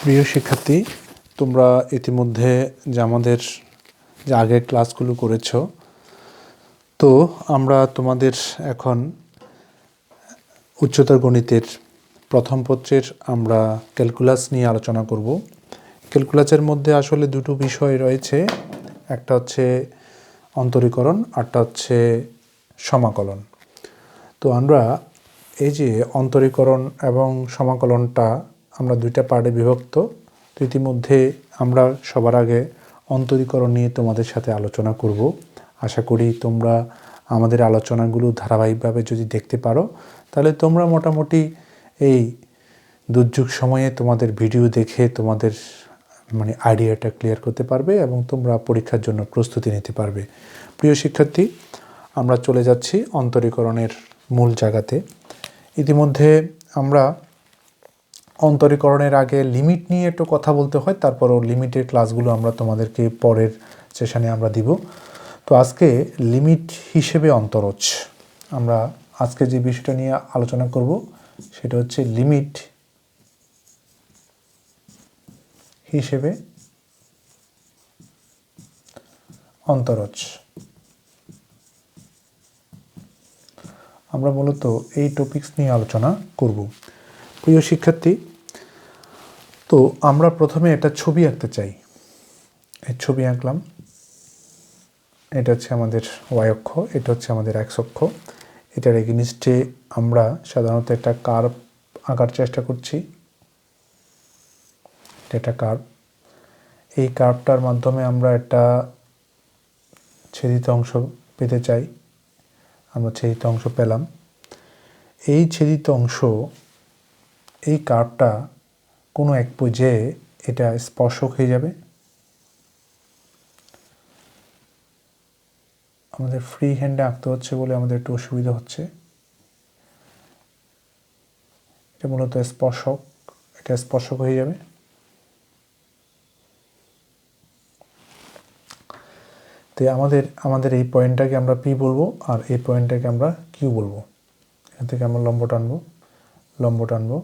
প্রিয় শিক্ষার্থী, তোমরা ইতিমধ্যে যে আমাদের যে আগের ক্লাসগুলো করেছ, তো আমরা তোমাদের এখন উচ্চতর গণিতের প্রথম পত্রের আমরা ক্যালকুলাস নিয়ে আলোচনা করব। ক্যালকুলাসের মধ্যে আসলে দুটো বিষয় রয়েছে, একটা হচ্ছে অন্তরীকরণ, আরটা হচ্ছে সমাকলন। তো আমরা এই যে অন্তরীকরণ এবং সমাকলনটা আমরা দুইটা পার্টে বিভক্ত। তো ইতিমধ্যে আমরা সবার আগে অন্তরীকরণ নিয়ে তোমাদের সাথে আলোচনা করব। আশা করি তোমরা আমাদের আলোচনাগুলো ধারাবাহিকভাবে যদি দেখতে পারো, তাহলে তোমরা মোটামুটি এই দুর্যোগ সময়ে তোমাদের ভিডিও দেখে তোমাদের আইডিয়াটা ক্লিয়ার করতে পারবে এবং তোমরা পরীক্ষার জন্য প্রস্তুতি নিতে পারবে। প্রিয় শিক্ষার্থী, আমরা চলে যাচ্ছি অন্তরীকরণের মূল জায়গাতে। ইতিমধ্যে আমরা অন্তরীকরণের আগে লিমিট নিয়ে একটু কথা বলতে হয়, তারপরও লিমিটের ক্লাসগুলো আমরা তোমাদেরকে পরের সেশনে আমরা দিব। তো আজকে লিমিট হিসেবে অন্তরজ আমরা আজকে যে বিষয়টা নিয়ে আলোচনা করব সেটা হচ্ছে লিমিট হিসেবে অন্তরজ। আমরা মূলত এই টপিকস নিয়ে আলোচনা করব। প্রিয় শিক্ষার্থী, তো আমরা প্রথমে একটা ছবি আঁকতে চাই। এই ছবি আঁকলাম, এটা হচ্ছে আমাদের ওয়াই অক্ষ, এটা হচ্ছে আমাদের এক্স অক্ষ। এটার এগেনিস্টে আমরা সাধারণত একটা কার্ভ আঁকার চেষ্টা করছি। এটা কার্ভ। এই কার্ভটার মাধ্যমে আমরা একটা ছেদিত অংশ পেতে চাই। আমরা ছেদিত অংশ পেলাম। এই ছেদিত অংশ, এই কার্ভটা কোনো এক পর্যায়ে এটা স্পর্শক হয়ে যাবে। আমাদের ফ্রি হ্যান্ডে আঁকতে হচ্ছে বলে আমাদের একটু অসুবিধা হচ্ছে। এটা মূলত স্পর্শক, এটা স্পর্শক হয়ে যাবে। তো আমাদের এই পয়েন্টটাকে আমরা পি বলবো, আর এই পয়েন্টটাকে আমরা কিউ বলবো। এখান থেকে আমরা লম্ব টানবো।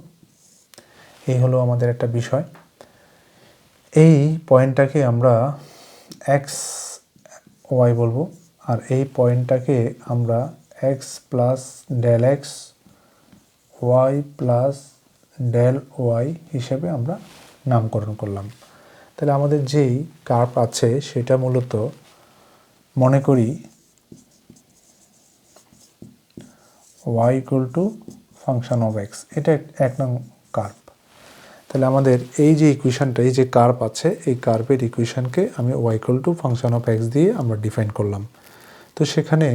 এই হলো আমাদের একটা বিষয়। এই পয়েন্টটাকে আমরা এক্স ওয়াই বলবো, আর এই পয়েন্টটাকে আমরা x plus del x y plus del y হিসেবে আমরা নামকরণ করলাম। তাহলে আমাদের যেই কার্ভ আছে সেটা মূলত মনে করি y equal to function of x, এটা এক নং কার্ভ। তাহলে আমাদের এই যে ইকুয়েশনটা, এই যে কার্ভ আছে, এই কার্ভের ইকুয়েশনকে আমি y equal to function of x দিয়ে আমরা ডিফাইন করলাম। তো সেখানে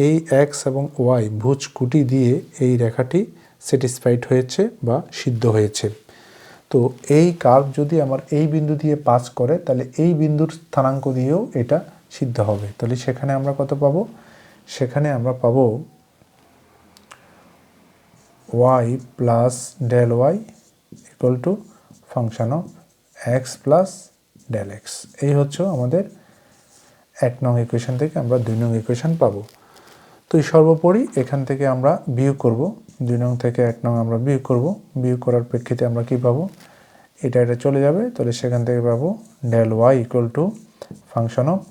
এই এক্স এবং ওয়াই ভুজ কুটি দিয়ে এই রেখাটি স্যাটিসফাইড হয়েছে বা সিদ্ধ হয়েছে। তো এই কার্ভ যদি আমার এই বিন্দু দিয়ে পাস করে, তাহলে এই বিন্দুর স্থানাঙ্ক দিয়েও এটা সিদ্ধ হবে। তাহলে সেখানে আমরা কত পাবো? সেখানে আমরা পাবো y plus del y equal to function of x plus del x. এই হচ্ছে আমাদের এক নং ইকুয়েশন থেকে আমরা দুই নং ইকুয়েশন পাবো। তো সর্বোপরি এখান থেকে আমরা বিয়োগ করব, দুই নং থেকে এক নং আমরা বিয়োগ করব। বিয়োগ করার প্রেক্ষিতে আমরা কি পাবো? এটা চলে যাবে। তাহলে সেখান থেকে পাবো del y equal to function of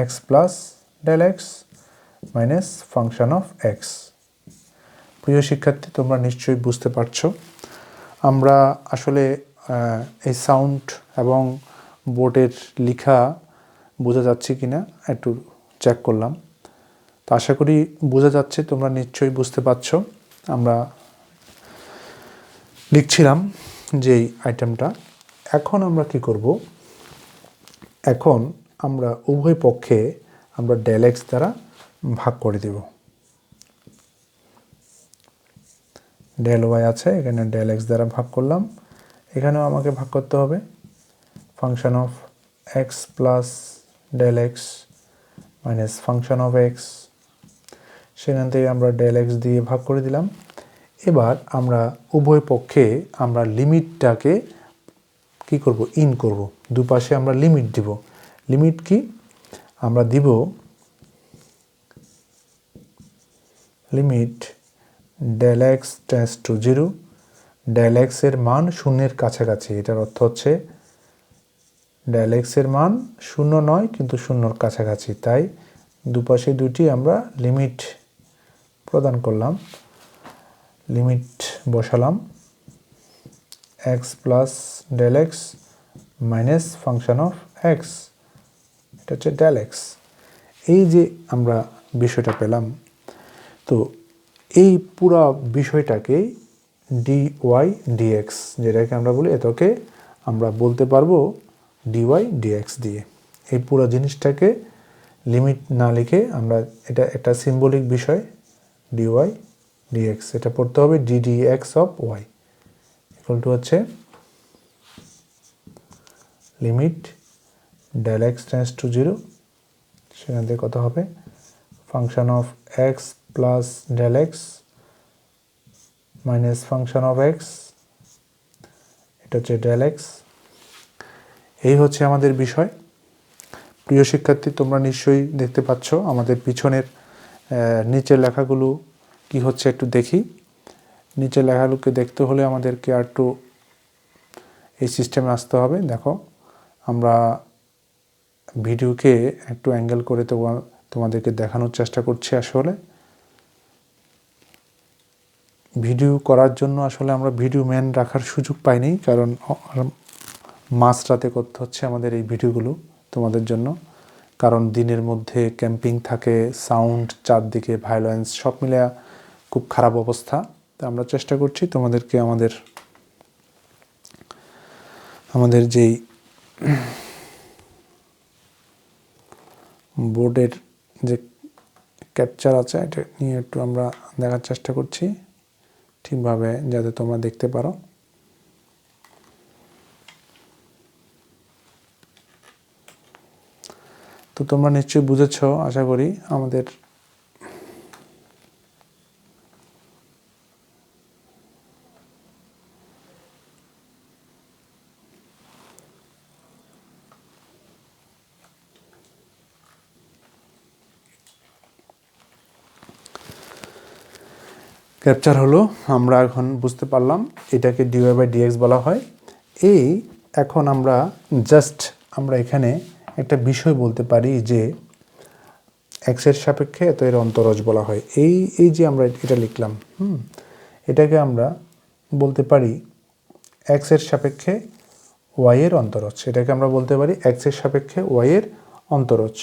x plus del x minus function of x. প্রিয় শিক্ষার্থী, তোমরা নিশ্চয়ই বুঝতে পারছো আমরা আসলে এই সাউন্ড এবং বোর্ডের লেখা বোঝা যাচ্ছে কিনা একটু চেক করলাম। তো আশা করি বোঝা যাচ্ছে, তোমরা নিশ্চয়ই বুঝতে পারছো। আমরা লিখছিলাম যেই আইটেমটা। এখন আমরা কি করব? এখন আমরা উভয় পক্ষে আমরা ডেল এক্স দ্বারা ভাগ করে দেব। ডেল ওয়াই আছে, এখানে ডেল এক্স দ্বারা ভাগ করলাম। এখানেও আমাকে ভাগ করতে হবে function of x plus del x minus function of x. সেখান থেকে আমরা ডেল এক্স দিয়ে ভাগ করে দিলাম। এবার আমরা উভয় পক্ষে আমরা লিমিটটাকে কি করব? ইন করব। দুপাশে আমরা লিমিট দিব। লিমিট কি? আমরা দিব limit del x tends to zero, del x এর মান শূন্যের কাছাকাছি, এটার অর্থ হচ্ছে ডেল এক্স এর মান শূন্য নয় কিন্তু শূন্যর কাছাকাছি, তাই দুপাশে দুটি আমরা লিমিট প্রদান করলাম, লিমিট বসালাম x plus del x minus function of x, এটা হচ্ছে ডেল এক্স। এই যে আমরা বিষয়টা পেলাম, তো এই পুরা বিষয়টাকে ডি ওয়াই ডিএক্স যেটাকে আমরা বলি, এটাকে আমরা বলতে পারবো ডিওয়াই ডিএক্স দিয়ে। এই পুরো জিনিসটাকে লিমিট না লিখে আমরা, এটা একটা সিম্বলিক বিষয়, ডিওয়াই ডিএক্স, এটা পড়তে হবে ddx of y equal to হচ্ছে limit del x tends to 0, সেখান থেকে কত হবে function of x plus del x minus function of x, এটা হচ্ছে ডেল এক্স। এই হচ্ছে আমাদের বিষয়। প্রিয় শিক্ষার্থী, তোমরা নিশ্চয়ই দেখতে পাচ্ছ আমাদের পিছনের নিচের লেখাগুলো কি হচ্ছে একটু দেখি। নিচের লেখাগুলোকে দেখতে হলে আমাদেরকে আর একটু এই সিস্টেমে আসতে হবে। দেখো, আমরা ভিডিওকে একটু অ্যাঙ্গেল করে তোমাদেরকে দেখানোর চেষ্টা করছি। আসলে ভিডিও করার জন্য আসলে আমরা ভিডিও ম্যান রাখার সুযোগ পাইনি, কারণ মাঝরাতে করতে হচ্ছে আমাদের এই ভিডিওগুলো তোমাদের জন্য, কারণ দিনের মধ্যে ক্যাম্পিং থাকে, সাউন্ড চারদিকে, ভায়োলেন্স সব মিলে খুব খারাপ অবস্থা। তো আমরা চেষ্টা করছি তোমাদেরকে আমাদের যেই বোর্ডের যে ক্যাপচার আছে এটা নিয়ে একটু আমরা দেখার চেষ্টা করছি ঠিকভাবে, যাতে তোমরা দেখতে পারো। তো তোমরা নিশ্চয়ই বুঝেছ আশা করি। আমাদের ক্যাপচার হলো, আমরা এখন বুঝতে পারলাম এটাকে ডিওয়াই বাই ডিএক্স বলা হয়। এই এখন আমরা আমরা এখানে একটা বিষয় বলতে পারি যে এক্সের সাপেক্ষে এত এর অন্তরজ বলা হয়। এই যে আমরা এটা লিখলাম, এটাকে আমরা বলতে পারি এক্সের সাপেক্ষে ওয়াই এর অন্তরজ, এটাকে আমরা বলতে পারি এক্সের সাপেক্ষে ওয়াই এর অন্তরজ।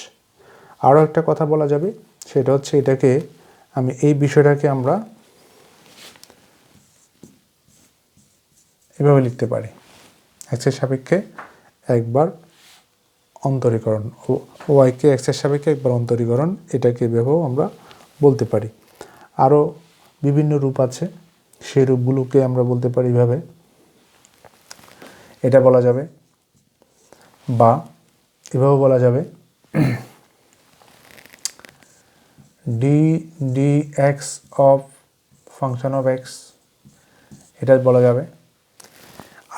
আরও একটা কথা বলা যাবে, সেটা হচ্ছে এটাকে এই বিষয়টাকে আমরা এভাবে লিখতে পারি, এক্সের সাপেক্ষে একবার অন্তরীকরণ, ওয়াইকে এক্সের সাপেক্ষে একবার অন্তরীকরণ, এটাকে এভাবেও আমরা বলতে পারি। আরও বিভিন্ন রূপ আছে, সেই রূপগুলোকে আমরা বলতে পারি এভাবে, এটা বলা যাবে, বা এভাবেও বলা যাবে D x of function of x, এটা বলা যাবে।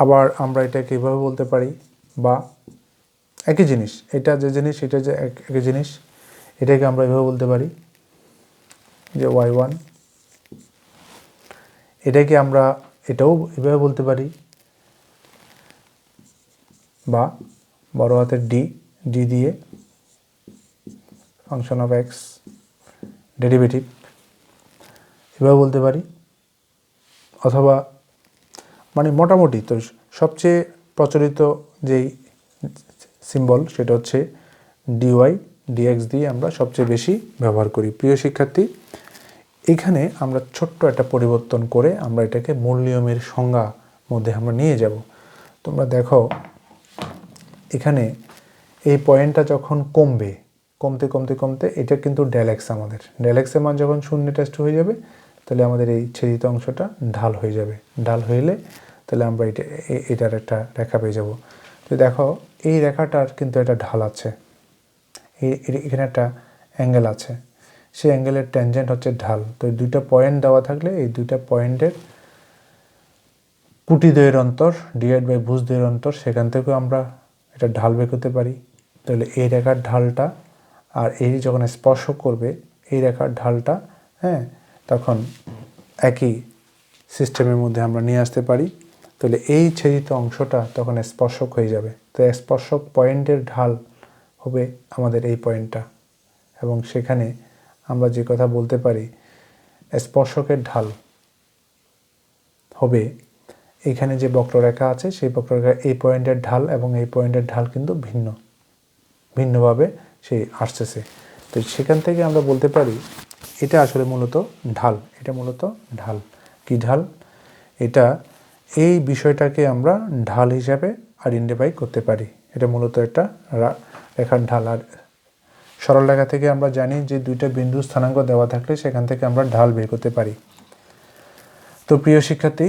আবার আমরা এটাকে এভাবে বলতে পারি, বা একই জিনিস, এটা যে জিনিস এটা যে একই জিনিস, এটাকে আমরা এভাবে বলতে পারি যে y1, এটাকে আমরা এটাও এভাবে বলতে পারি, বা বড় হাতের ডি দিয়ে ফাংশন অফ এক্স ডেরিভেটিভ এভাবে বলতে পারি। অথবা মোটামুটি তো সবচেয়ে প্রচলিত যেই সিম্বল সেটা হচ্ছে ডিওয়াই ডিএক্স দিয়ে আমরা সবচেয়ে বেশি ব্যবহার করি। প্রিয় শিক্ষার্থী, এখানে আমরা ছোট্ট একটা পরিবর্তন করে আমরা এটাকে মূল নিয়মের সংজ্ঞা মধ্যে আমরা নিয়ে যাব। তোমরা দেখো, এখানে এই পয়েন্টটা যখন কমতে এটা কিন্তু ডেল এক্স, আমাদের ডেল এক্সের মান যখন শূন্য টেস্ট হয়ে যাবে, তাহলে আমাদের এই ছেদিত অংশটা ঢাল হয়ে যাবে। ঢাল হইলে তাহলে আমরা এটার একটা রেখা পেয়ে যাব। তো দেখো, এই রেখাটার কিন্তু একটা ঢাল আছে, এখানে একটা অ্যাঙ্গেল আছে, সেই অ্যাঙ্গেলের ট্যানজেন্ট হচ্ছে ঢাল। তো এই দুইটা পয়েন্ট দেওয়া থাকলে এই দুইটা পয়েন্টের পুটিদ্বয়ের অন্তর ডিভাইড বাই ভুজদ্বয়ের অন্তর, সেখান থেকেও আমরা এটা ঢাল বের করতে পারি। তাহলে এই রেখার ঢালটা আর এই যখন স্পর্শ করবে এই রেখার ঢালটা, তখন একই সিস্টেমের মধ্যে আমরা নিয়ে আসতে পারি, তাহলে এই ছেদিত অংশটা তখন স্পর্শক হয়ে যাবে। তো স্পর্শক পয়েন্টের ঢাল হবে আমাদের এই পয়েন্টটা, এবং সেখানে আমরা যে কথা বলতে পারি স্পর্শকের ঢাল হবে এখানে যে বক্ররেখা আছে সেই বক্ররেখা এই পয়েন্টের ঢাল এবং এই পয়েন্টের ঢাল কিন্তু ভিন্নভাবে সেই আসতেছে। তো সেখান থেকে আমরা বলতে পারি এটা আসলে মূলত ঢাল, এটা মূলত ঢাল। কি ঢাল? এটা এই বিষয়টাকে আমরা ঢাল হিসাবে আইডেন্টিফাই করতে পারি। এটা মূলত একটা রেখার ঢাল। আর সরল রেখা থেকে আমরা জানি যে দুইটা বিন্দু স্থানাঙ্ক দেওয়া থাকলে সেখান থেকে আমরা ঢাল বের করতে পারি। তো প্রিয় শিক্ষার্থী,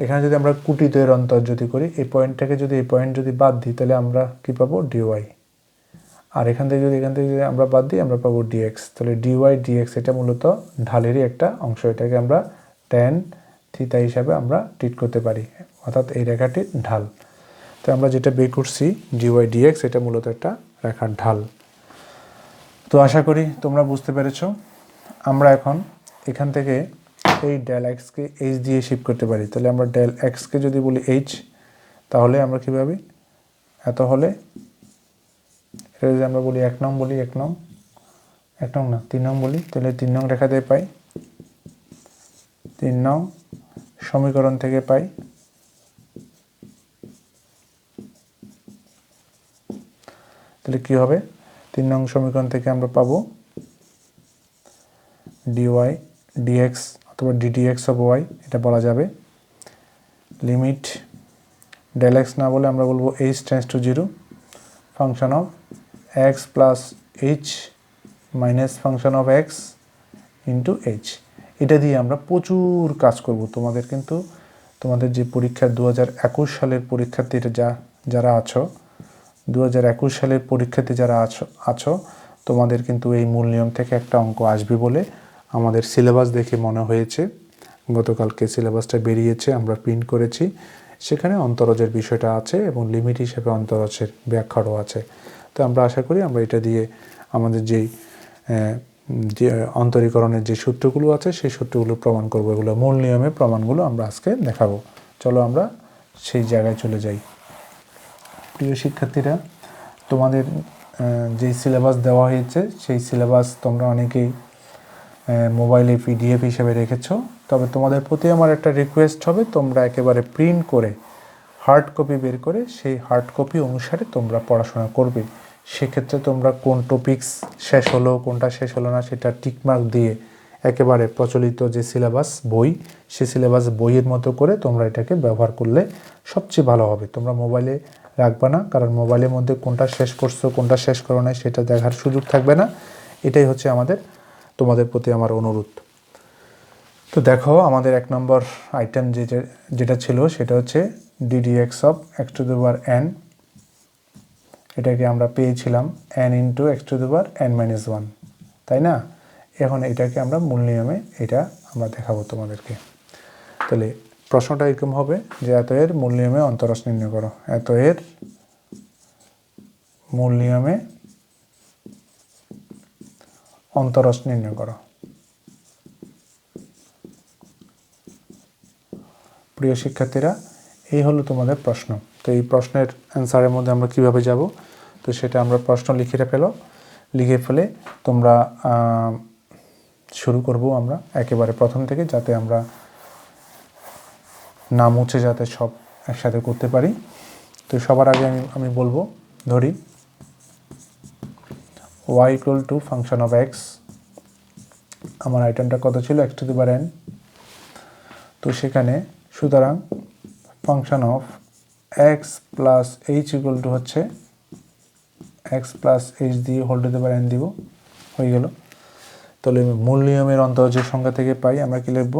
এখানে যদি আমরা কুটিদ্বয়ের অন্তর যদি করি, এই পয়েন্টটাকে যদি এই পয়েন্ট যদি বাদ দিই তাহলে আমরা কি পাবো? ডিওয়াই। আর এখান থেকে যদি আমরা বাদ দিই আমরা পাবো ডিএক্স। তাহলে ডিওয়াই ডিএক্স এটা মূলত ঢালেরই একটা অংশ। এটাকে আমরা ট্যান থিটা হিসাবে আমরা ট্রিট করতে পারি, অর্থাৎ এই রেখাটির ঢাল। তো আমরা যেটা বের করছি ডিওয়াই ডিএক্স এটা মূলত একটা রেখার ঢাল। তো আশা করি তোমরা বুঝতে পেরেছো। আমরা এখন এখান থেকে এই ডেল এক্সকে এইচ দিয়ে শিফট করতে পারি। তাহলে আমরা ডেল এক্সকে যদি বলি এইচ, তাহলে আমরা কীভাবে এত হলে এটা যদি আমরা বলি 1 নং বলি 1 নং 3 নং বলি, তাহলে 3 নং রেখা দিয়ে পাই, 3 নং সমীকরণ থেকে পাই তাহলে কি হবে? 3 নং সমীকরণ থেকে আমরা পাবো ডিওয়াই ডিএক্স অথবা ডিডিএক্স অফ ওয়াই, এটা বলা যাবে। লিমিট ডেল এক্স না বলে আমরা বলবো h tends to 0 function of x plus H minus function of x into H. এটা দিয়ে আমরা প্রচুর কাজ করব। তোমাদের কিন্তু তোমাদের যে পরীক্ষা 2021 সালের পরীক্ষার্থীরা যারা আছো, 2021 সালের পরীক্ষার্থী যারা আছো তোমাদের কিন্তু এই মূল নিয়ম থেকে একটা অঙ্ক আসবে বলে আমাদের সিলেবাস দেখে মনে হয়েছে। গতকালকে সিলেবাসটা বেরিয়েছে, আমরা প্রিন্ট করেছি। সেখানে অন্তরজের বিষয়টা আছে এবং লিমিট হিসেবে অন্তরজের ব্যাখ্যাও আছে। তো আমরা আশা করি আমরা এটা দিয়ে আমাদের যেই যে অন্তরীকরণের যে সূত্রগুলো আছে সেই সূত্রগুলো প্রমাণ করব। এগুলো মূল নিয়মের প্রমাণগুলো আমরা আজকে দেখাবো। চলো আমরা সেই জায়গায় চলে যাই। প্রিয় শিক্ষার্থীরা, তোমাদের যেই সিলেবাস দেওয়া হয়েছে সেই সিলেবাস তোমরা অনেকেই মোবাইলে পিডিএফ হিসেবে রেখেছো। তবে তোমাদের প্রতি আমার একটা রিকোয়েস্ট হবে, তোমরা একেবারে প্রিন্ট করে হার্ড কপি বের করে সেই হার্ড কপি অনুসারে তোমরা পড়াশোনা করবে। সেক্ষেত্রে তোমরা কোন টপিকস শেষ হলো কোনটা শেষ হলো না সেটা টিকমার্ক দিয়ে একেবারে প্রচলিত যে সিলেবাস বই, সেই সিলেবাস বইয়ের মতো করে তোমরা এটাকে ব্যবহার করলে সবচেয়ে ভালো হবে। তোমরা মোবাইলে রাখবে না, কারণ মোবাইলের মধ্যে কোনটা শেষ করছো কোনটা শেষ করো না সেটা দেখার সুযোগ থাকবে না। এটাই হচ্ছে তোমাদের প্রতি আমার অনুরোধ। তো দেখো, আমাদের 1 নম্বর আইটেম যেটা ছিল সেটা হচ্ছে ddx of x to the power N. এটাকে আমরা পেয়েছিলাম n into x to the power n minus 1, তাই না? এখন এটাকে আমরা মূল নিয়মে এটা আমরা দেখাবো তোমাদেরকে। তাহলে প্রশ্নটা এরকম হবে যে এত এর মূল নিয়মে অন্তরজ নির্ণয় করো। এত এর মূল নিয়মে অন্তরজ নির্ণয় করো। প্রিয় শিক্ষার্থীরা, এই হলো তোমাদের প্রশ্ন। তো এই প্রশ্নের অ্যান্সারের মধ্যে আমরা কিভাবে যাব? তো সেটা আমরা প্রশ্ন লিখে ফেলে তোমরা শুরু করব আমরা একেবারে প্রথম থেকে, যাতে আমরা না মুছে যাতে সব একসাথে করতে পারি। তো সবার আগে আমি বলবো, ধরি y equal to function of x. আমার আইটেমটা কত ছিল? X to the power n। তো সেখানে সুতরাং function of x plus h equal to হচ্ছে এক্স প্লাস এইচ দিয়ে whole to the power n দিব, হয়ে গেল। তাহলে মূল নিয়মের অন্তরজের সংখ্যা থেকে পাই আমরা কি লিখব?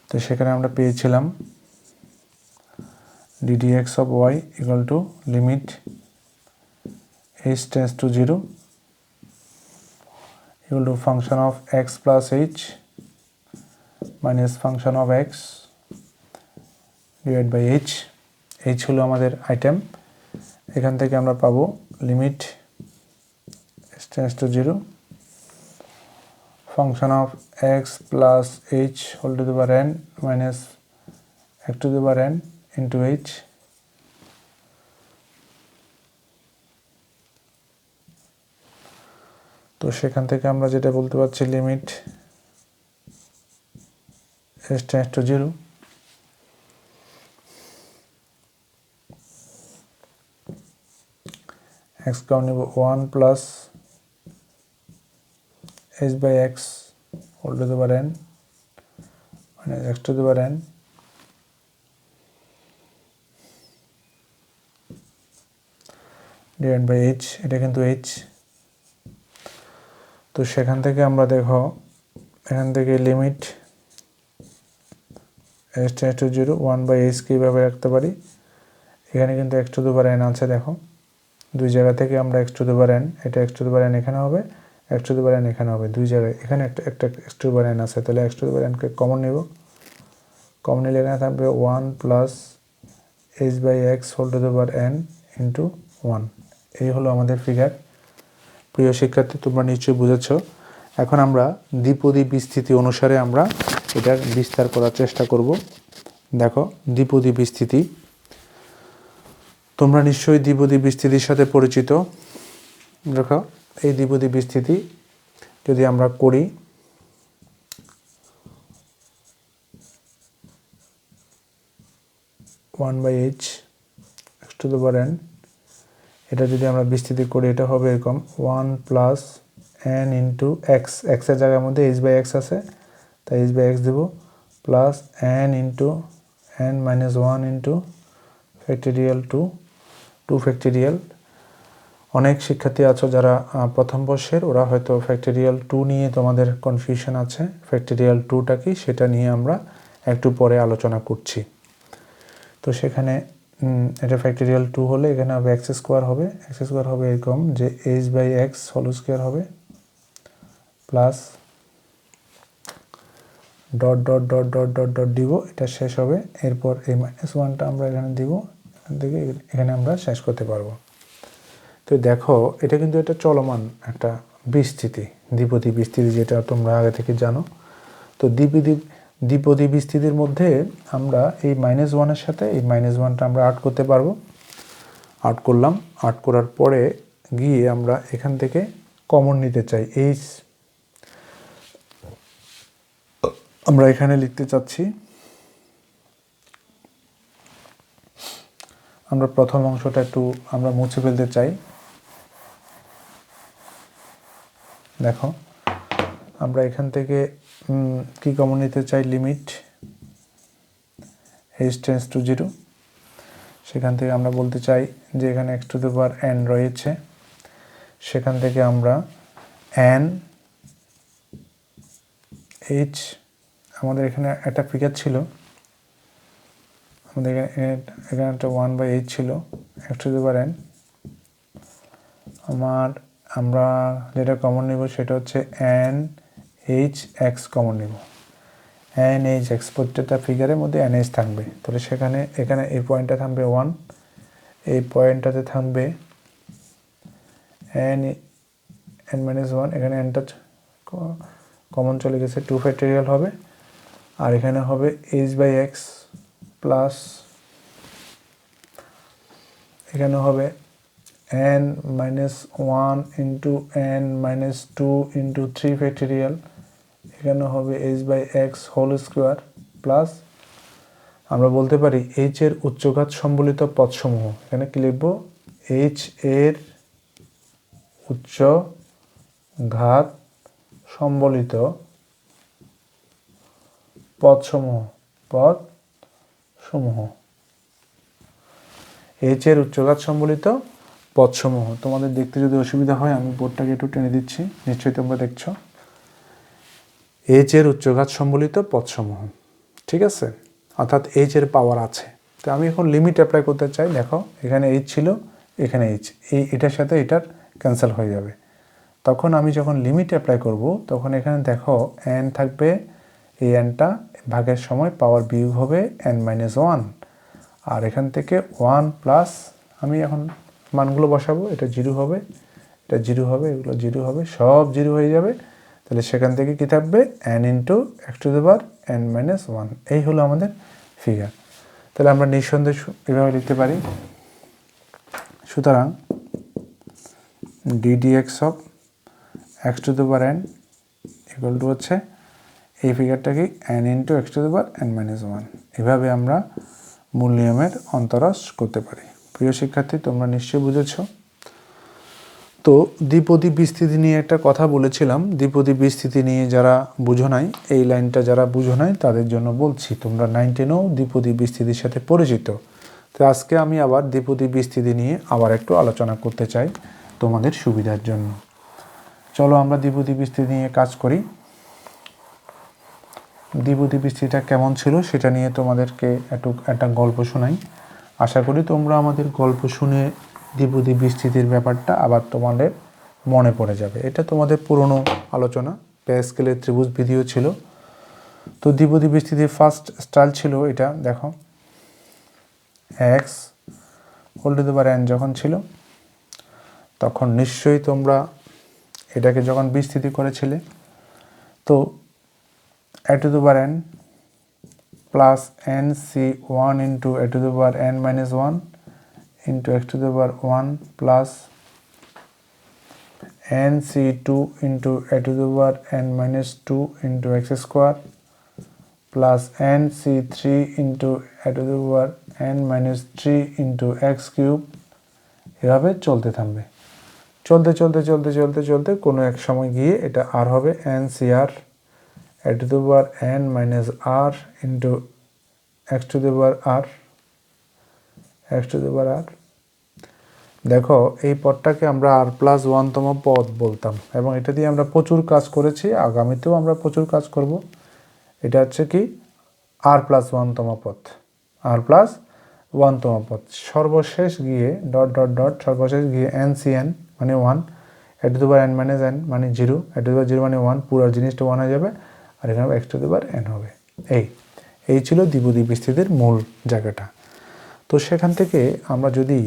তো সেখানে আমরা পেয়েছিলাম ddx of y equal to limit h tends to 0 equal to function of x plus h minus function of x divide by h হলো আমাদের আইটেম। এখান থেকে আমরা পাবো limit x tends to 0 function of x plus h whole to the power n minus x to the power n into h. তো সেখান থেকে আমরা যেটা বলতে পারছি limit x tends to 0 x count নিব 1 plus h by x whole to the power n minus x to the power n divide by h, এটা কিন্তু h। তো সেখান থেকে আমরা দেখো এখান থেকে limit x tends to 0 1 by h কীভাবে রাখতে পারি, এখানে কিন্তু x to the power n আছে। দেখো দুই জায়গা থেকে আমরা x to the power n, এটা x to the power n এখানে হবে, x to the power n এখানে হবে, দুই জায়গায় এখানে একটা x to the power n আছে, তাহলে x to the power n কে কমন নিব। কমন নিলে এখানে থাকবে 1 plus h by x whole to the power n into 1। এই হলো আমাদের ফিগার। প্রিয় শিক্ষার্থী, তোমরা নিশ্চয়ই বুঝেছ। এখন আমরা দ্বিপদী বিস্তৃতি অনুসারে আমরা এটার বিস্তার করার চেষ্টা করব। দেখো দ্বিপদী বিস্তৃতি, তোমরা নিশ্চয়ই দ্বিপদী বিস্তৃতির সাথে পরিচিত। দেখো এই দ্বিপদী বিস্তৃতি যদি আমরা করি, one by h x to the power n, এটা যদি আমরা বিস্তৃতি করি এটা হবে এরকম 1 প্লাস n ইন্টু এক্স, এক্সের জায়গার মধ্যে h বাই এক্স আছে তাই h বাই এক্স দেবো, plus n into n minus 1 into factorial 2 factorial. অনেক শিক্ষার্থী আছো যারা প্রথম বর্ষের, ওরা হয়তো ফ্যাক্টোরিয়াল 2 নিয়ে তোমাদের কনফিউশন আছে। ফ্যাক্টোরিয়াল 2টা কি সেটা নিয়ে আমরা একটু পরে আলোচনা করছি। তো সেখানে এটা ফ্যাক্টোরিয়াল 2 হলে এখানে হবে এক্স স্কোয়ার হবে, এক্স স্কোয়ার হবে এরকম যে h by x whole square হবে plus dot dot dot dot dot dot দিব, এটা শেষ হবে। এরপর এই মাইনাস 1টা আমরা এখানে দিব, এখান থেকে এখানে আমরা শেষ করতে পারবো। তো দেখো এটা কিন্তু একটা চলমান একটা বিস্তৃতি, দ্বিপদী বিস্তৃতি, যেটা তোমরা আগে থেকে জানো। তো দ্বিপদী বিস্তৃতির মধ্যে আমরা এই মাইনাস 1-এর সাথে এই মাইনাস 1টা আমরা আট করতে পারবো। আট করলাম, আট করার পরে গিয়ে আমরা এখান থেকে কমন নিতে চাই এইচ, আমরা এখানে লিখতে চাচ্ছি, আমরা প্রথম অংশটা একটু আমরা মুছে ফেলতে চাই। দেখো আমরা এখান থেকে কি কমন নিতে চাই, লিমিট h টেন্ডস টু 0, সেখান থেকে আমরা বলতে চাই যে এখানে x to the power n রয়েছে, সেখান থেকে আমরা n h, আমাদের এখানে একটা ফিগার ছিল, আমাদের এখানে একটা 1 বাই h ছিল, x to the power n। আমরা যেটা কমন নিব সেটা হচ্ছে n h x কমন নিব, n h x, প্রত্যেকটা ফিগারের মধ্যে n h থাকবে। তাহলে সেখানে এখানে এই পয়েন্টটা থাকবে 1, এই পয়েন্টটাতে থাকবে n মাইনাস 1, এখানে nটা কমন চলে গেছে, 2 ফ্যাক্টোরিয়াল হবে, আর এখানে হবে h বাই x প্লাস এখানে হবে n minus 1 into n minus 2 into 3 factorial, এখানে হবে h by x whole square plus আমরা বলতে পারি h এর উচ্চঘাত সম্বলিত পদসমূহ। এখানে কি লিখব, h এর উচ্চঘাত সম্বলিত পদসমূহ, h এর উচ্চঘাত সম্বলিত পদসমূহ। তোমাদের দেখতে যদি অসুবিধা হয় আমি বোর্ডটাকে একটু টেনে দিচ্ছি, নিশ্চয়ই তোমরা দেখছো, h এর উচ্চঘাত সম্বলিত পদসমূহ, ঠিক আছে, অর্থাৎ h এর পাওয়ার আছে। তো আমি এখন লিমিট অ্যাপ্লাই করতে চাই। দেখো এখানে h ছিল, এখানে h, এটার সাথে এটার ক্যান্সেল হয়ে যাবে। তখন আমি যখন লিমিট অ্যাপ্লাই করব তখন এখানে দেখো n থাকবে, এই এনটা ভাগের সময় পাওয়ার বিয়োগ হবে n-1, আর এখান থেকে 1 প্লাস আমি এখন মানগুলো বসাবো, এটা 0 হবে, এটা 0 হবে, এগুলো 0 হবে, সব 0 হয়ে যাবে। তাহলে সেখান থেকে কি থাকবে n ইন্টু x⁻n-1। এই হলো আমাদের ফিগার। তাহলে আমরা নিঃসন্দেহে এভাবে লিখতে পারি, সুতরাং ddx of x⁻n equal to হচ্ছে এই ফিগারটাকে n ইন্টু x⁻n-1। এভাবে আমরা মূল নিয়মের অন্তরাশ করতে পারি। প্রিয় শিক্ষার্থী, তোমরা নিশ্চয়ই বুঝেছ। তো দ্বিপদী বিস্তৃতি নিয়ে একটা কথা বলেছিলাম, দ্বিপদী বিস্তৃতি নিয়ে যারা বুঝো নাই, এই লাইনটা যারা বুঝো নাই তাদের জন্য বলছি, তোমরা 9-10-ও দ্বিপদী বিস্তৃতির সাথে পরিচিত। তো আজকে আমি আবার দ্বিপদী বিস্তৃতি নিয়ে আবার একটু আলোচনা করতে চাই তোমাদের সুবিধার জন্য। চলো আমরা দ্বিপদী বিস্তৃতি নিয়ে কাজ করি। দ্বিপদী বিস্তৃতিটা কেমন ছিল সেটা নিয়ে তোমাদেরকে একটা গল্প শোনাই। আশা করি তোমরা আমাদের গল্প শুনে দ্বিপদী বিস্তৃতির ব্যাপারটা আবার তোমাদের মনে পড়ে যাবে। এটা তোমাদের পুরনো আলোচনা, প্যাস্কেলের ত্রিভুজ ভিডিও ছিল। তো দ্বিপদী বিস্তৃতির ফার্স্ট স্টাইল ছিল এটা, দেখো x⁻n যখন ছিল তখন নিশ্চয়ই তোমরা এটাকে যখন বিস্তৃতি করেছিলে, তো a⁻n plus nc1 into a⁻n-1 into x⁻1 plus nc2 into a⁻n-2 into x² plus nc3 into a⁻n-3 into x³ এভাবে চলতে থাকবে। চলতে চলতে চলতে চলতে চলতে কোনো এক সময় গিয়ে এটা আর হবে ncr a⁻n-r ইন্টু x⁻r। দেখো এই পদটাকে আমরা r+1তম পদ বলতাম এবং এটা দিয়ে আমরা প্রচুর কাজ করেছি, আগামীতেও আমরা প্রচুর কাজ করব। এটা হচ্ছে কি r+1তম পদ, r+1তম পদ। সর্বশেষ গিয়ে ডট ডট ডট সর্বশেষ গিয়ে ncn মানে 1, a⁻n - n মানে 0, a⁻0 মানে 1, পুরো জিনিসটা 1 হয়ে যাবে, আর এখানে x⁻n হবে। এই ছিল দ্বিপদী বিস্তৃতির মূল জায়গাটা। তো সেখান থেকে আমরা যদি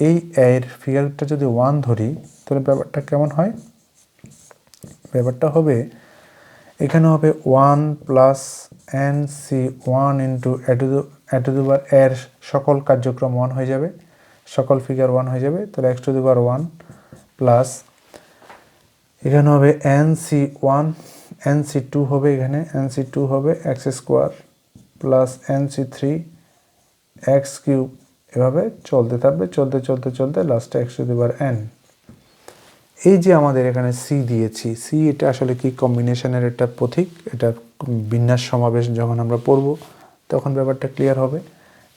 এই এর ফিগারটা যদি 1 ধরি তাহলে ব্যাপারটা কেমন হয়? ব্যাপারটা হবে এখানে হবে 1 প্লাস nc1 ইন্টু a⁻r সকল কার্যক্রম 1 হয়ে যাবে, সকল ফিগার 1 হয়ে যাবে। তাহলে x⁻1 প্লাস এখানে হবে nc1, nc2 হবে, এখানে nc2 হবে x² প্লাস nc3 x³ এভাবে চলতে থাকবে, চলতে চলতে চলতে লাস্টে x⁻n। এই যে আমাদের এখানে c দিয়েছি, c এটা আসলে কি কম্বিনেশনের একটা প্রতীক, এটা বিন্যাস সমাবেশ যখন আমরা পড়ব তখন ব্যাপারটা ক্লিয়ার হবে।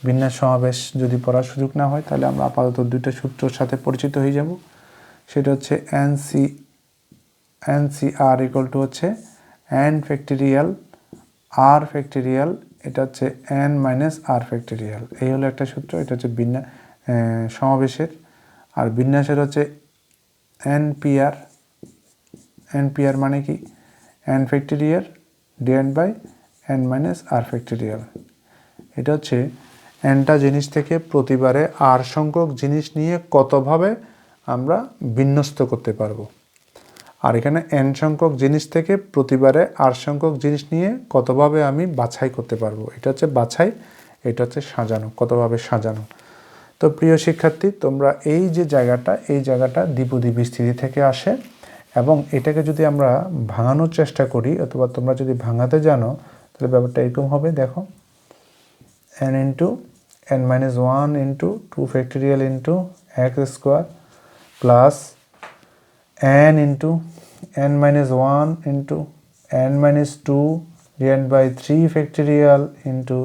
বিন্যাস সমাবেশ যদি পড়ার সুযোগ না হয় তাহলে আমরা আপাতত দুইটা সূত্রের সাথে পরিচিত হয়ে যাব। সেটা হচ্ছে ncr ইকুয়াল টু হচ্ছে n ফ্যাক্টরিয়াল r ফ্যাক্টরিয়াল, এটা হচ্ছে n মাইনাস r ফ্যাক্টরিয়াল। এই হলো একটা সূত্র, এটা হচ্ছে সমাবেশের। আর বিন্যাসের হচ্ছে npr মানে কি n factorial divide by n minus r factorial. এটা হচ্ছে nটা জিনিস থেকে প্রতিবারে r সংখ্যক জিনিস নিয়ে কতভাবে আমরা বিন্যস্ত করতে পারবো, আর এখানে n সংখ্যক জিনিস থেকে প্রতিবারে r সংখ্যক জিনিস নিয়ে কতভাবে আমি বাছাই করতে পারবো। এটা হচ্ছে বাছাই, এটা হচ্ছে সাজানো, কতভাবে সাজানো। তো প্রিয় শিক্ষার্থী, তোমরা এই যে জায়গাটা, এই জায়গাটা দ্বিপদী বিস্তৃতি থেকে আসে এবং এটাকে যদি আমরা ভাঙানোর চেষ্টা করি অথবা তোমরা যদি ভাঙাতে জানো তাহলে ব্যাপারটা এরকম হবে। দেখো n into n-1 into 2 factorial into x² plus n into n-1 into n-2 divide by 3 factorial into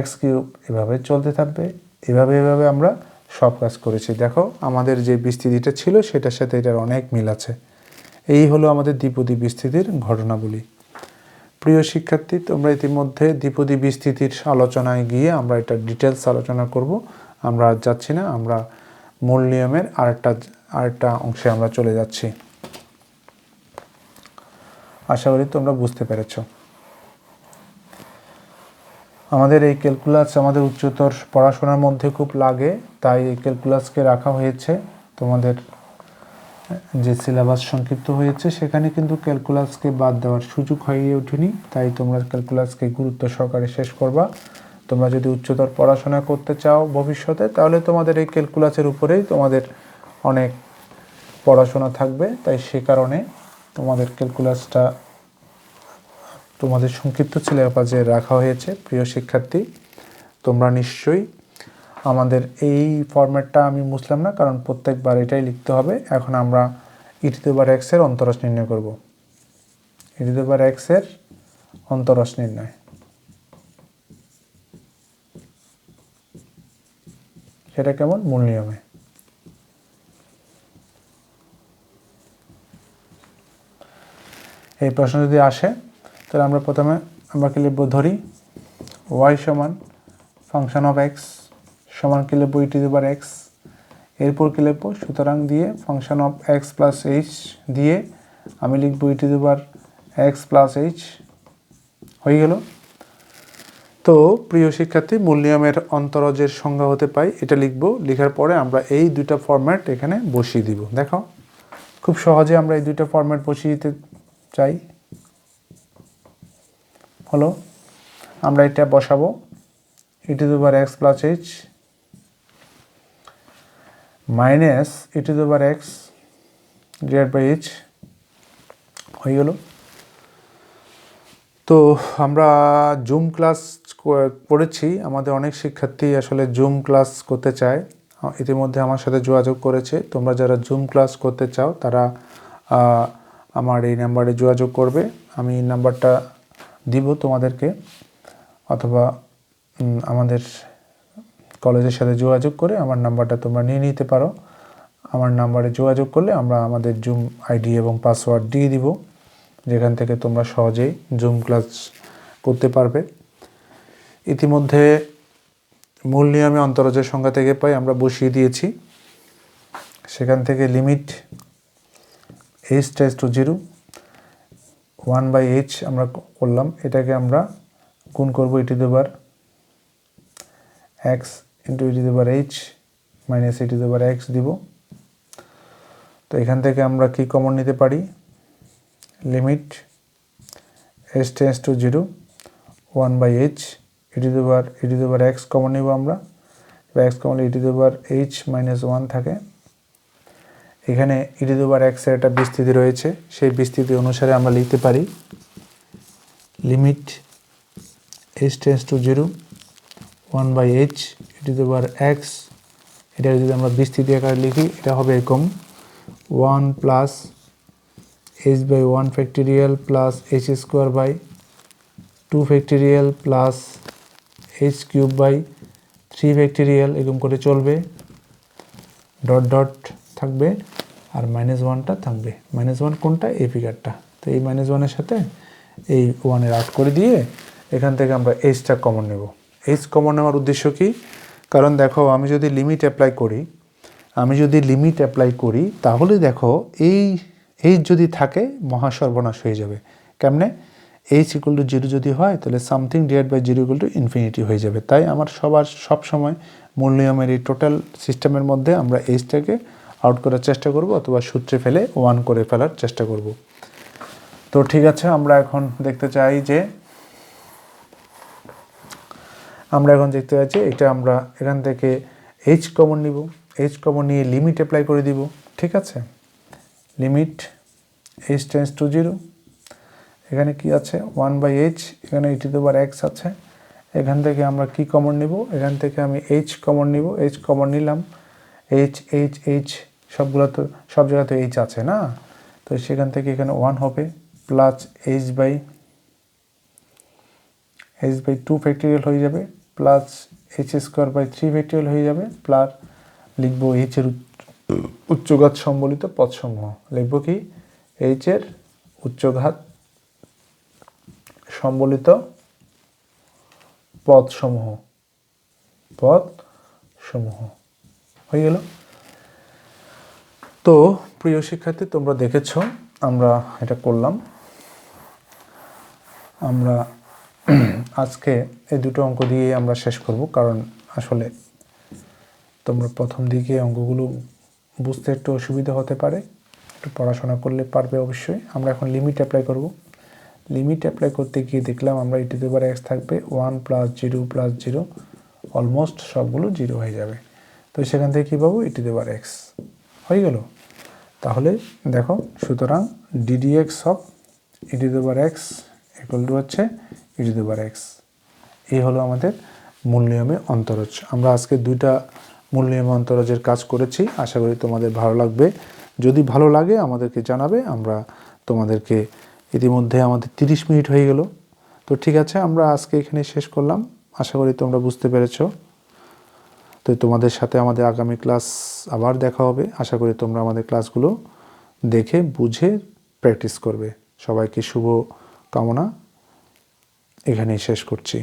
x³ এভাবে চলতে থাকবে। এভাবে আমরা সব কাজ করেছি। দেখো আমাদের যে বিস্তৃতিটা ছিল সেটার সাথে এটার অনেক মিল আছে। এই হলো আমাদের দ্বিপদী বিস্তৃতির ঘটনাবলী। প্রিয় শিক্ষার্থী, তোমরা ইতিমধ্যে দ্বিপদী বিস্তৃতির আলোচনায় গিয়ে আমরা এটা ডিটেলস আলোচনা করব। আমরা আজ যাচ্ছি না, আমরা মূল নিয়মের আরেকটা অংশে আমরা চলে যাচ্ছি। আশা করি তোমরা বুঝতে পেরেছ। আমাদের এই ক্যালকুলাস আমাদের উচ্চতর পড়াশোনার মধ্যে খুব লাগে, তাই এই ক্যালকুলাসকে রাখা হয়েছে। তোমাদের যে সিলেবাস সংক্ষিপ্ত হয়েছে সেখানে কিন্তু ক্যালকুলাসকে বাদ দেওয়ার সুযোগ হয়ে ওঠেনি, তাই তোমরা ক্যালকুলাসকে গুরুত্ব সহকারে শেষ করবা। তোমরা যদি উচ্চতর পড়াশোনা করতে চাও ভবিষ্যতে, তাহলে তোমাদের এই ক্যালকুলাসের উপরেই তোমাদের অনেক পড়াশোনা থাকবে। তাই সে কারণে তোমাদের ক্যালকুলাসটা তোমাদের সংক্ষিপ্ত সিলেবাসে রাখা হয়েছে। প্রিয় শিক্ষার্থী, তোমরা নিশ্চয়ই আমাদের এই ফরম্যাটটা আমি বুঝলাম না, কারণ প্রত্যেকবার এটাই লিখতে হবে। এখন আমরা e⁻x এর অন্তরাশ নির্ণয় করব। e⁻x এর অন্তরাশ নির্ণয়, সেটা কেমন? মূল নিয়মে। এই প্রশ্ন যদি আসে তাহলে আমরা প্রথমে আমরা কি লিখব? ধরি y সমান ফাংশন অফ x সমান কি লিখব? e⁻x। এরপর কি লিখব? সুতরাং দিয়ে function of x plus h দিয়ে আমি লিখব e⁻x প্লাস h। হয়ে গেল। তো প্রিয় শিক্ষার্থী, মূল নিয়মের অন্তরজের সংজ্ঞা হতে পাই এটা লিখব। লেখার পরে আমরা এই দুইটা ফরম্যাট এখানে বসিয়ে দিব। দেখো খুব সহজে আমরা এই দুইটা ফরম্যাট বসিয়ে দিতে চাই। হলো, আমরা এটা বসাবো e⁻x plus h minus e⁻x divide by h। হয়ে গেল। তো আমরা জুম ক্লাস করেছি, আমাদের অনেক শিক্ষার্থী আসলে জুম ক্লাস করতে চায়, ইতিমধ্যে আমার সাথে যোগাযোগ করেছে। তোমরা যারা জুম ক্লাস করতে চাও তারা আমার এই নাম্বারে যোগাযোগ করবে। আমি নাম্বারটা দিব তোমাদেরকে, অথবা আমাদের কলেজের সাথে যোগাযোগ করে আমার নাম্বারটা তোমরা নিয়ে নিতে পারো। আমার নাম্বারে যোগাযোগ করলে আমরা আমাদের জুম আইডি এবং পাসওয়ার্ড দিয়ে দিব, যেখান থেকে তোমরা সহজেই জুম ক্লাস করতে পারবে। ইতিমধ্যে মূল নিয়মে অন্তরজের সংখ্যা থেকে পাই আমরা বসিয়ে দিয়েছি। সেখান থেকে limit h tends to 0 1/h আমরা করলাম। এটাকে আমরা গুণ করব e⁻x into e⁻h minus e⁻x দিব। তো এখান থেকে আমরা কি কমন নিতে পারি? Limit h tends to 0 1/h e⁻x common নিব আমরা। x কমন e⁻h মাইনাস 1 থাকে। এখানে e⁻x এর একটা বিস্তৃতি রয়েছে, সেই বিস্তৃতি অনুসারে আমরা লিখতে পারি limit h tends to 0 1/h e⁻x। এটা যদি আমরা বিস্তৃতি আকারে লিখি এটা হবে এরকম 1 plus h by 1 factorial plus h square by 2 factorial plus h cube by 3 factorial, এরকম করে চলবে। ডট ডট থাকবে আর -1টা থাকবে। -1 কোনটা? এই ফিগারটা। তো এই -1-এর সাথে এই 1-এর আউট করে দিয়ে এখান থেকে আমরা h-টা কমন নেব। h কমন নেওয়ার উদ্দেশ্য কি? কারণ দেখো আমি যদি লিমিট অ্যাপ্লাই করি তাহলে দেখো এই যদি থাকে মহাসর্বনাশ হয়ে যাবে। কেমনে? h ইকুয়াল টু 0 যদি হয় তাহলে something divide by 0 equal to infinity হয়ে যাবে। তাই আমার সব সময় মূল নিয়মের এই টোটাল সিস্টেমের মধ্যে আমরা h-টাকে আউট করার চেষ্টা করব, অথবা সূত্রে ফেলে 1 করে ফেলার চেষ্টা করব। তো ঠিক আছে, আমরা এখন দেখতে চাই যে এটা আমরা এখান থেকে h কমন নিব। h কমন নিয়ে লিমিট অ্যাপ্লাই করে দিব। ঠিক আছে, লিমিট h টেন্ডস টু 0, এখানে কি আছে 1/h, এখানে e⁻x আছে। এখান থেকে আমরা কি কমন নিব? এখান থেকে আমি h কমন নিব। h কমন নিলাম, h সব জায়গায় তো h আছে না, তো সেখান থেকে এখানে 1 হবে প্লাস h বাই 2 ফ্যাক্টোরিয়াল হয়ে যাবে plus h square by 3 factorial হয়ে যাবে, প্লাস লিখবো h এর উচ্চঘাত সম্বলিত পদসমূহ। লিখবো কি? h এর উচ্চঘাত সম্বলিত পদসমূহ হয়ে গেল। তো প্রিয় শিক্ষার্থী, তোমরা দেখেছো আমরা এটা করলাম। আমরা আজকে এই দুটো অঙ্ক দিয়ে আমরা শেষ করব, কারণ আসলে তোমরা প্রথম দিকে অঙ্কগুলো বুঝতে একটু অসুবিধা হতে পারে, একটু পড়াশোনা করলে পারবে অবশ্যই। আমরা এখন লিমিট অ্যাপ্লাই করব। লিমিট অ্যাপ্লাই করতে গিয়ে দেখলাম আমরা e two the power x থাকবে 1 + 0 + 0, অলমোস্ট সবগুলো 0 হয়ে যাবে। তো সেখান থেকে কী পাবো? e two the power x হয়ে গেল। তাহলে দেখো, সুতরাং ddx of e two the power x equal to হচ্ছে e two the power x। এই হলো আমাদের মূল নিয়মে অন্তরজ। আমরা আজকে দুইটা মূল নিয়মে অন্তরজের কাজ করেছি। আশা করি তোমাদের ভালো লাগবে। যদি ভালো লাগে আমাদেরকে জানাবে। আমরা তোমাদেরকে ইতিমধ্যে আমাদের 30 মিনিট হয়ে গেল। তো ঠিক আছে, আমরা আজকে এখানে শেষ করলাম। আশা করি তোমরা বুঝতে পেরেছো। তো তোমাদের সাথে আমাদের আগামী ক্লাস আবার দেখা হবে। আশা করি তোমরা আমাদের ক্লাসগুলো দেখে বুঝে প্র্যাকটিস করবে। সবাইকে শুভ কামনা, এখানেই শেষ করছি।